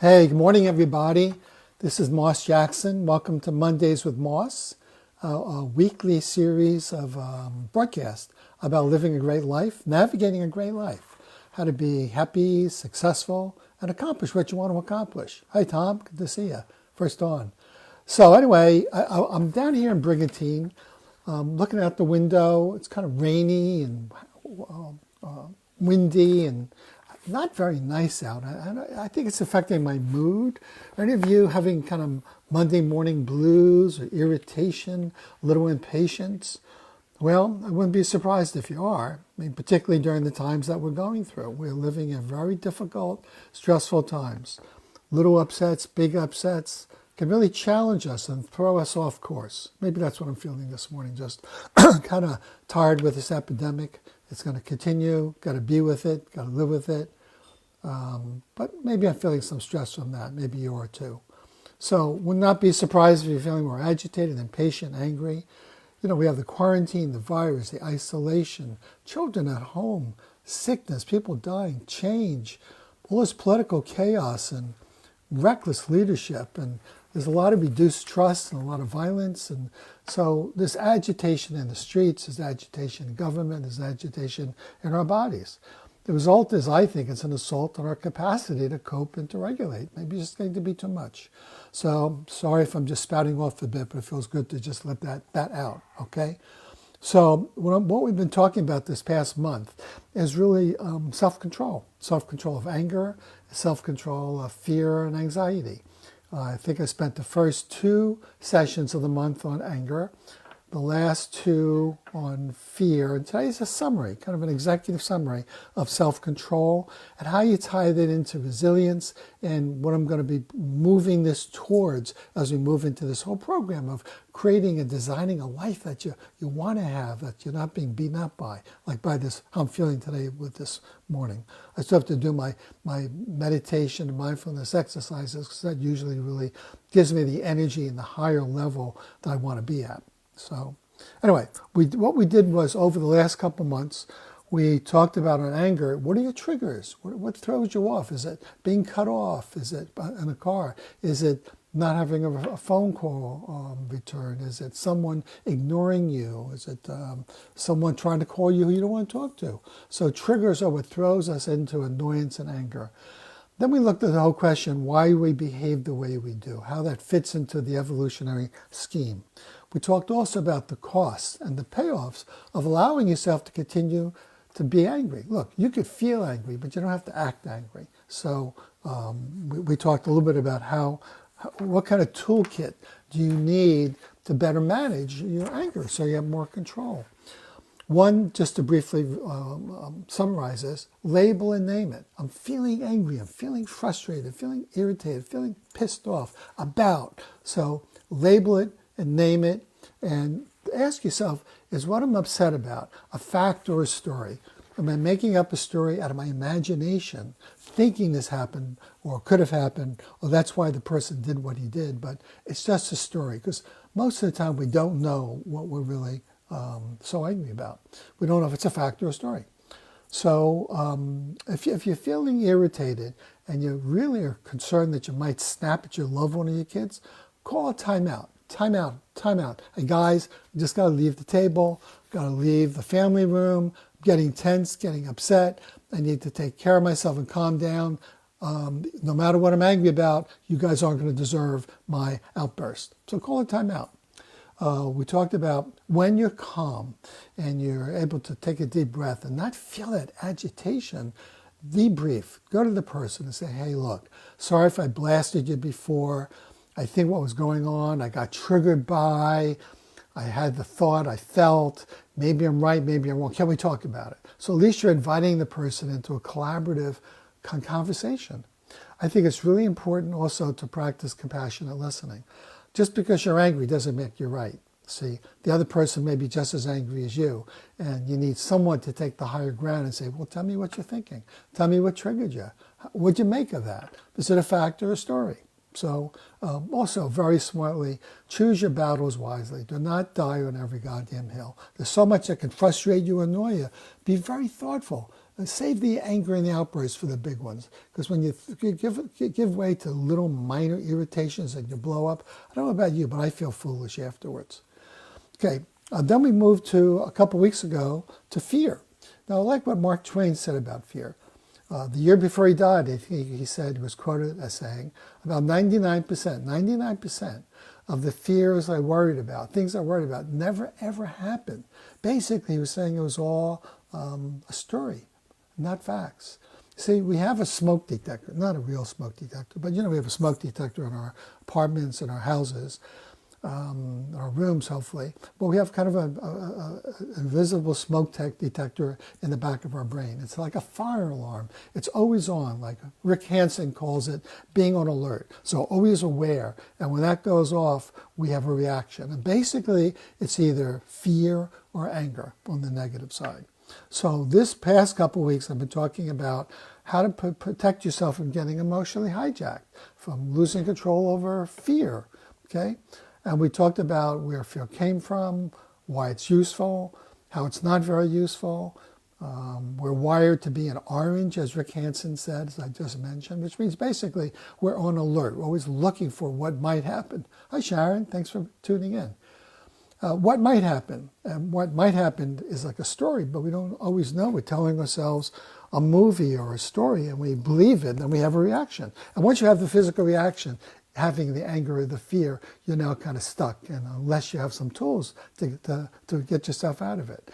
Hey, good morning, everybody. This is Moss Jackson. Welcome to Mondays with Moss, a weekly series of broadcasts about living a great life, navigating a great life, how to be happy, successful, and accomplish what you want to accomplish. Hi, Tom. Good to see you. First on. So anyway, I'm down here in Brigantine, looking out the window. It's kind of rainy and windy and not very nice out. I think it's affecting my mood. Are any of you having kind of Monday morning blues or irritation, a little impatience? Well, I wouldn't be surprised if you are. I mean, particularly during the times that we're going through. We're living in very difficult, stressful times. Little upsets, big upsets can really challenge us and throw us off course. Maybe that's what I'm feeling this morning, just kind of tired with this epidemic. It's going to continue, got to be with it, got to live with it. But maybe I'm feeling some stress from that. Maybe you are too. So would not be surprised if you're feeling more agitated, impatient, angry. You know, we have the quarantine, the virus, the isolation, children at home, sickness, people dying, change, all this political chaos and reckless leadership. And there's a lot of reduced trust and a lot of violence. And so there's agitation in the streets, there's agitation in government, there's agitation in our bodies. The result is, I think, it's an assault on our capacity to cope and to regulate. Maybe it's going to be too much. So sorry if I'm just spouting off a bit, but it feels good to just let that out, okay? So what we've been talking about this past month is really self-control. Self-control of anger, self-control of fear and anxiety. I think I spent the first 2 sessions of the month on anger, the last 2 on fear. And today's a summary, kind of an executive summary of self-control and how you tie that into resilience and what I'm going to be moving this towards as we move into this whole program of creating and designing a life that you want to have, that you're not being beaten up by, like by this, how I'm feeling today with this morning. I still have to do my meditation and mindfulness exercises because that usually really gives me the energy and the higher level that I want to be at. So anyway, what we did was over the last couple months, we talked about on anger, what are your triggers? What throws you off? Is it being cut off? Is it in a car? Is it not having a phone call return? Is it someone ignoring you? Is it someone trying to call you who you don't want to talk to? So triggers are what throws us into annoyance and anger. Then we looked at the whole question, why we behave the way we do, how that fits into the evolutionary scheme. We talked also about the costs and the payoffs of allowing yourself to continue to be angry. Look, you could feel angry, but you don't have to act angry. So we talked a little bit about what kind of toolkit do you need to better manage your anger so you have more control. One, just to briefly summarize this, label and name it. I'm feeling angry, I'm feeling frustrated, feeling irritated, feeling pissed off about. So label it and name it and ask yourself, is what I'm upset about a fact or a story? Am I making up a story out of my imagination, thinking this happened or could have happened, or that's why the person did what he did, but it's just a story? Because most of the time we don't know what we're really so angry about. We don't know if it's a fact or a story. So if you're feeling irritated and you really are concerned that you might snap at your loved one or your kids, call a timeout. Timeout. Hey guys, just got to leave the table, got to leave the family room, I'm getting tense, getting upset. I need to take care of myself and calm down. No matter what I'm angry about, you guys aren't going to deserve my outburst. So call a timeout. We talked about when you're calm and you're able to take a deep breath and not feel that agitation, debrief. Go to the person and say, hey, look, sorry if I blasted you before. I think what was going on, I got triggered by, I had the thought, I felt, maybe I'm right, maybe I'm wrong. Can we talk about it? So at least you're inviting the person into a collaborative conversation. I think it's really important also to practice compassionate listening. Just because you're angry doesn't make you right. See, the other person may be just as angry as you, and you need someone to take the higher ground and say, well, tell me what you're thinking. Tell me what triggered you. What'd you make of that? Is it a fact or a story? So also very smartly, choose your battles wisely. Do not die on every goddamn hill. There's so much that can frustrate you, annoy you. Be very thoughtful. Save the anger and the outbursts for the big ones. Because when you give way to little minor irritations and you blow up, I don't know about you, but I feel foolish afterwards. Okay, then we moved to, a couple weeks ago, to fear. Now, I like what Mark Twain said about fear. The year before he died, he said, he was quoted as saying, about 99% of the fears I worried about, things I worried about, never ever happened. Basically, he was saying it was all a story, not facts. See, we have a smoke detector, not a real smoke detector, but we have a smoke detector in our apartments and our houses, our rooms, hopefully. But we have kind of an invisible smoke detector in the back of our brain. It's like a fire alarm. It's always on, like Rick Hansen calls it, being on alert. So always aware. And when that goes off, we have a reaction. And basically, it's either fear or anger on the negative side. So this past couple of weeks, I've been talking about how to protect yourself from getting emotionally hijacked, from losing control over fear, okay? And we talked about where fear came from, why it's useful, how it's not very useful. We're wired to be an orange, as Rick Hansen said, as I just mentioned, which means basically we're on alert. We're always looking for what might happen. Hi, Sharon. Thanks for tuning in. What might happen? And what might happen is like a story, but we don't always know. We're telling ourselves a movie or a story, and we believe it, and we have a reaction. And once you have the physical reaction, having the anger or the fear, you're now kind of stuck, and unless you have some tools to get yourself out of it.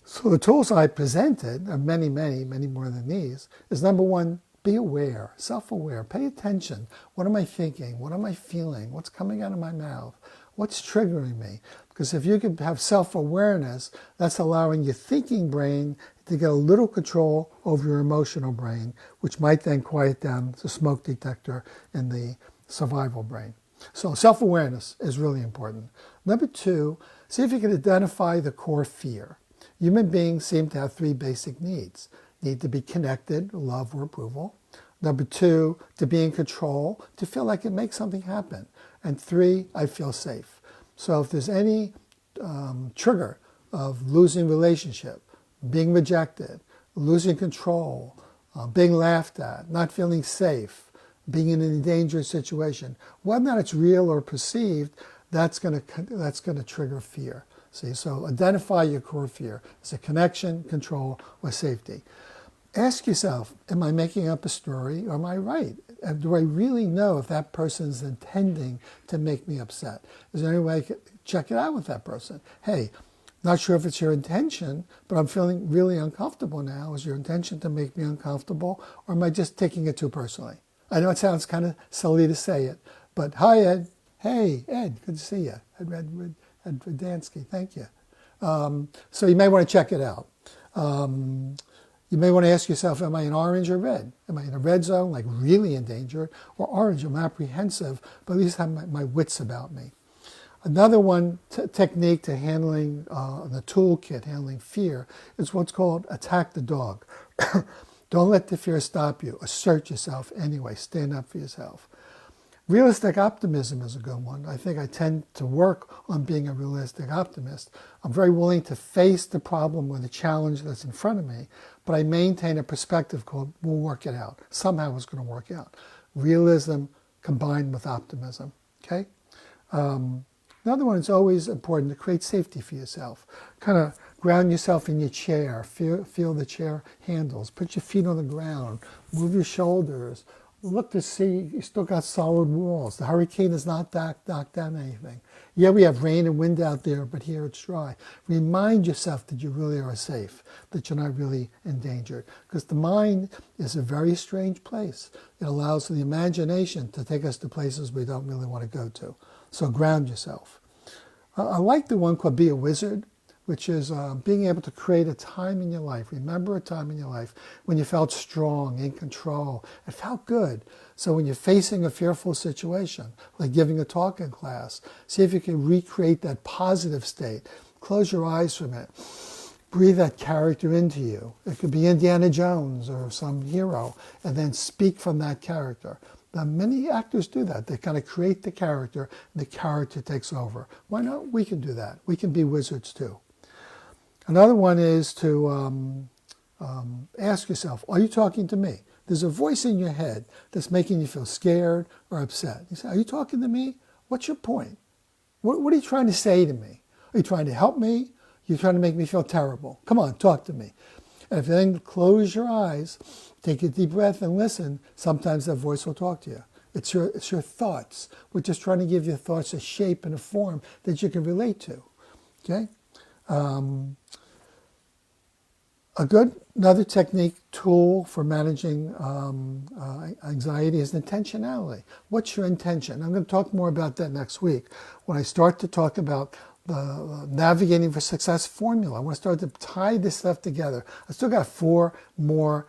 So the tools I presented, are many more than these, is number one, be aware, self-aware, pay attention. What am I thinking? What am I feeling? What's coming out of my mouth? What's triggering me? Because if you can have self-awareness, that's allowing your thinking brain to get a little control over your emotional brain, which might then quiet down the smoke detector in the survival brain. So self-awareness is really important. Number two, see if you can identify the core fear. Human beings seem to have three basic needs. Need to be connected, love or approval. Number two, to be in control, to feel like it makes something happen. And three, I feel safe. So if there's any trigger of losing relationship, being rejected, losing control, being laughed at, not feeling safe, being in a dangerous situation, whether or not it's real or perceived, that's going to trigger fear. See, so identify your core fear. Is it connection, control, or safety? Ask yourself, am I making up a story or am I right? And do I really know if that person is intending to make me upset? Is there any way I can check it out with that person? Hey, not sure if it's your intention, but I'm feeling really uncomfortable now. Is your intention to make me uncomfortable, or am I just taking it too personally? I know it sounds kind of silly to say it, but hi, Ed. Hey, Ed, good to see you. Ed Radansky, thank you. So you may want to check it out. You may want to ask yourself, am I in orange or red? Am I in a red zone, like really endangered, or orange, I'm apprehensive, but at least have my wits about me? Another one technique to handling the toolkit, handling fear, is what's called attack the dog. Don't let the fear stop you. Assert yourself anyway. Stand up for yourself. Realistic optimism is a good one. I think I tend to work on being a realistic optimist. I'm very willing to face the problem or the challenge that's in front of me, but I maintain a perspective called, we'll work it out. Somehow it's going to work out. Realism combined with optimism. Okay? Another one is always important to create safety for yourself. Kind of ground yourself in your chair. Feel the chair handles. Put your feet on the ground. Move your shoulders. Look to see you still got solid walls. The hurricane has not knocked down anything. Yeah, we have rain and wind out there, but here it's dry. Remind yourself that you really are safe, that you're not really endangered. Because the mind is a very strange place. It allows the imagination to take us to places we don't really want to go to. So ground yourself. I like the one called Be a Wizard, which is being able to create a time in your life. Remember a time in your life when you felt strong, in control. It felt good. So when you're facing a fearful situation, like giving a talk in class, see if you can recreate that positive state. Close your eyes for a minute. Breathe that character into you. It could be Indiana Jones or some hero, and then speak from that character. Now, many actors do that. They kind of create the character, and the character takes over. Why not? We can do that. We can be wizards too. Another one is to Ask yourself, are you talking to me? There's a voice in your head that's making you feel scared or upset. You say, are you talking to me? What's your point? What are you trying to say to me? Are you trying to help me? You're trying to make me feel terrible. Come on, talk to me. And if you then close your eyes, take a deep breath and listen, sometimes that voice will talk to you. It's your thoughts. We're just trying to give your thoughts a shape and a form that you can relate to. Okay? Another technique, tool for managing anxiety is intentionality. What's your intention? I'm going to talk more about that next week when I start to talk about the navigating for success formula. I want to start to tie this stuff together. I still got 4 more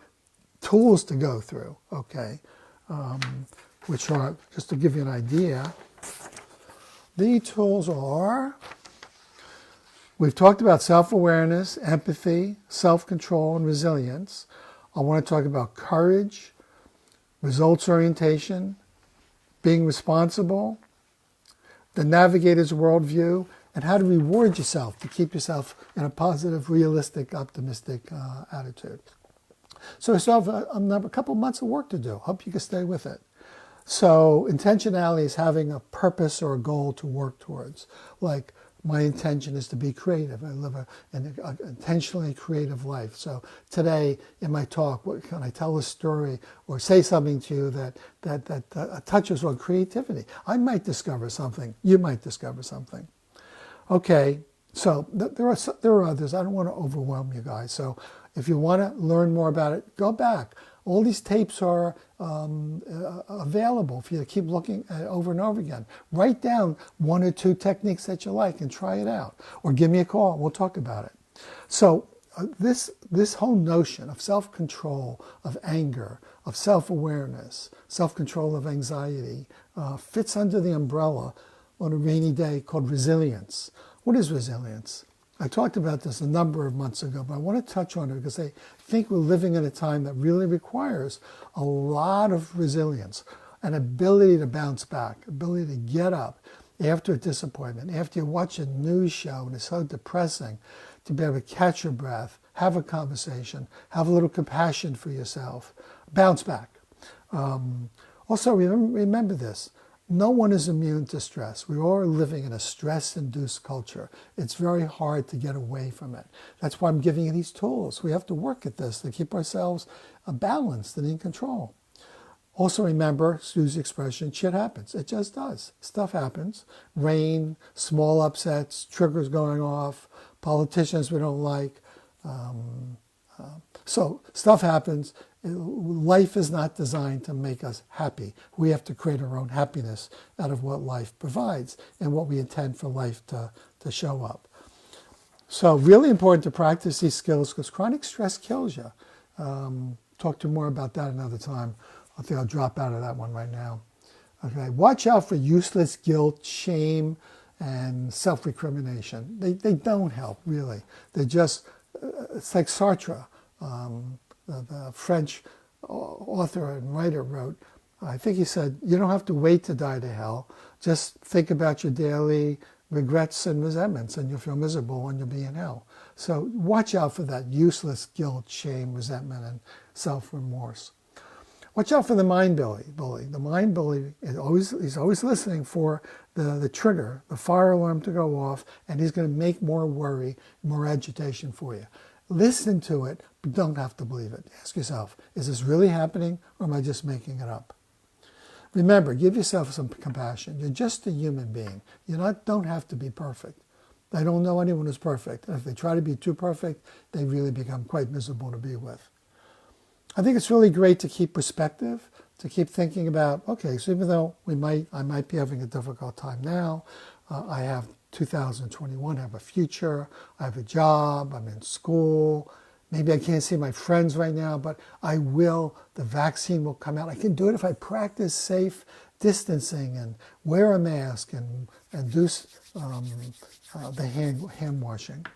tools to go through, okay, which are, just to give you an idea, the tools are, we've talked about self-awareness, empathy, self-control, and resilience. I want to talk about courage, results orientation, being responsible, the navigator's worldview, and how to reward yourself to keep yourself in a positive, realistic, optimistic attitude. So I still have a couple months of work to do. Hope you can stay with it. So intentionality is having a purpose or a goal to work towards. Like, my intention is to be creative. I live an intentionally creative life. So today in my talk, can I tell a story or say something to you that touches on creativity? I might discover something. You might discover something. Okay, so there are others. I don't want to overwhelm you guys. So if you want to learn more about it, go back. All these tapes are available for you to keep looking at over and over again. Write down 1 or 2 techniques that you like and try it out. Or give me a call. We'll talk about it. So this whole notion of self-control, of anger, of self-awareness, self-control of anxiety fits under the umbrella on a rainy day called resilience. What is resilience? I talked about this a number of months ago, but I want to touch on it because I think we're living in a time that really requires a lot of resilience, an ability to bounce back, ability to get up after a disappointment, after you watch a news show and it's so depressing, to be able to catch your breath, have a conversation, have a little compassion for yourself, bounce back. Also, remember this. No one is immune to stress. We all are living in a stress-induced culture. It's very hard to get away from it. That's why I'm giving you these tools. We have to work at this to keep ourselves balanced and in control. Also remember, excuse the expression, shit happens. It just does. Stuff happens. Rain, small upsets, triggers going off, politicians we don't like. So stuff happens. Life is not designed to make us happy. We have to create our own happiness out of what life provides and what we intend for life to show up. So really important to practice these skills because chronic stress kills you. Talk to you more about that another time. I think I'll drop out of that one right now. Okay, watch out for useless guilt, shame, and self-recrimination. They don't help, really. They're just, it's like Sartre, the French author and writer wrote, I think he said, you don't have to wait to die to hell. Just think about your daily regrets and resentments and you'll feel miserable and you'll be in hell. So watch out for that useless guilt, shame, resentment, and self-remorse. Watch out for the mind bully. The mind bully is he's always listening for the trigger, the fire alarm to go off, and he's going to make more worry, more agitation for you. Listen to it, but don't have to believe it. Ask yourself, is this really happening or am I just making it up? Remember, give yourself some compassion. You're just a human being. You don't have to be perfect. I don't know anyone who's perfect. And if they try to be too perfect, they really become quite miserable to be with. I think it's really great to keep perspective, to keep thinking about, okay, so even though I might be having a difficult time now, I have 2021, I have a future, I have a job, I'm in school, maybe I can't see my friends right now, but I will, the vaccine will come out. I can do it if I practice safe distancing and wear a mask and do the hand washing,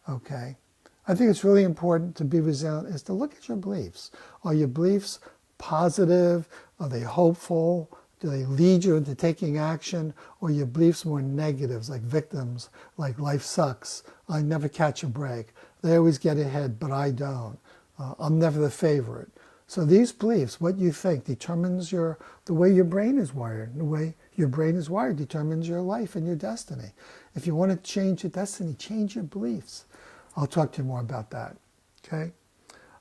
okay? I think it's really important to be resilient is to look at your beliefs. Are your beliefs positive? Are they hopeful? Do they lead you into taking action? Or are your beliefs more negatives, like victims, like life sucks, I never catch a break, they always get ahead, but I don't. I'm never the favorite. So these beliefs, what you think, determines the way your brain is wired. The way your brain is wired determines your life and your destiny. If you want to change your destiny, change your beliefs. I'll talk to you more about that. Okay.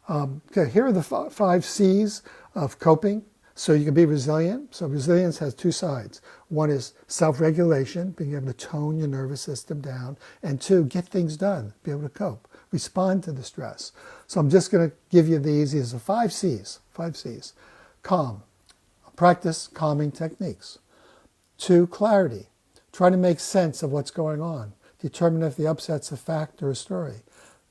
Okay. Here are the 5 C's of coping, so you can be resilient. So resilience has 2 sides. One is self-regulation, being able to tone your nervous system down, and 2, get things done, be able to cope, respond to the stress. So I'm just going to give you these as the 5 C's. 5 C's. Calm. Practice calming techniques. 2, clarity. Try to make sense of what's going on. Determine if the upset's a fact or a story.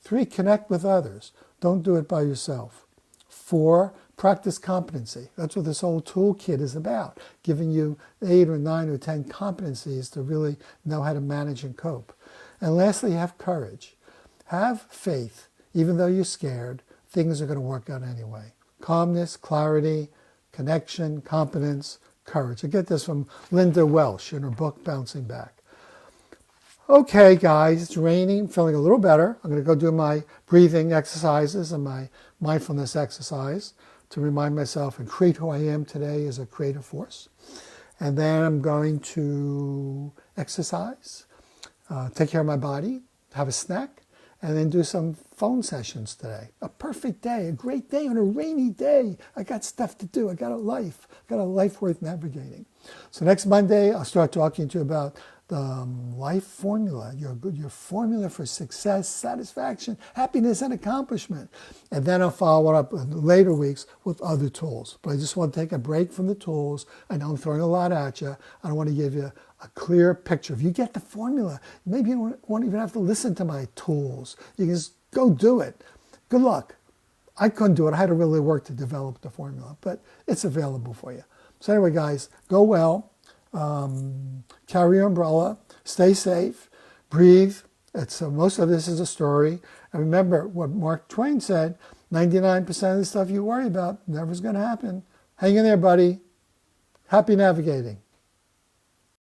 3, connect with others. Don't do it by yourself. 4, practice competency. That's what this whole toolkit is about, giving you 8 or 9 or 10 competencies to really know how to manage and cope. And lastly, have courage. Have faith. Even though you're scared, things are going to work out anyway. Calmness, clarity, connection, competence, courage. I get this from Linda Welsh in her book, Bouncing Back. Okay, guys, it's raining, feeling a little better. I'm going to go do my breathing exercises and my mindfulness exercise to remind myself and create who I am today as a creative force. And then I'm going to exercise, take care of my body, have a snack, and then do some phone sessions today. A perfect day, a great day on a rainy day. I got stuff to do. I got a life worth navigating. So next Monday, I'll start talking to you about the life formula, your formula for success, satisfaction, happiness, and accomplishment. And then I'll follow it up in the later weeks with other tools. But I just want to take a break from the tools. I know I'm throwing a lot at you. I want to give you a clear picture. If you get the formula, maybe you won't even have to listen to my tools. You can just go do it. Good luck. I couldn't do it. I had to really work to develop the formula, but it's available for you. So anyway, guys, go well. Carry your umbrella, stay safe, breathe. Most of this is a story. And remember what Mark Twain said, 99% of the stuff you worry about never is going to happen. Hang in there, buddy. Happy navigating.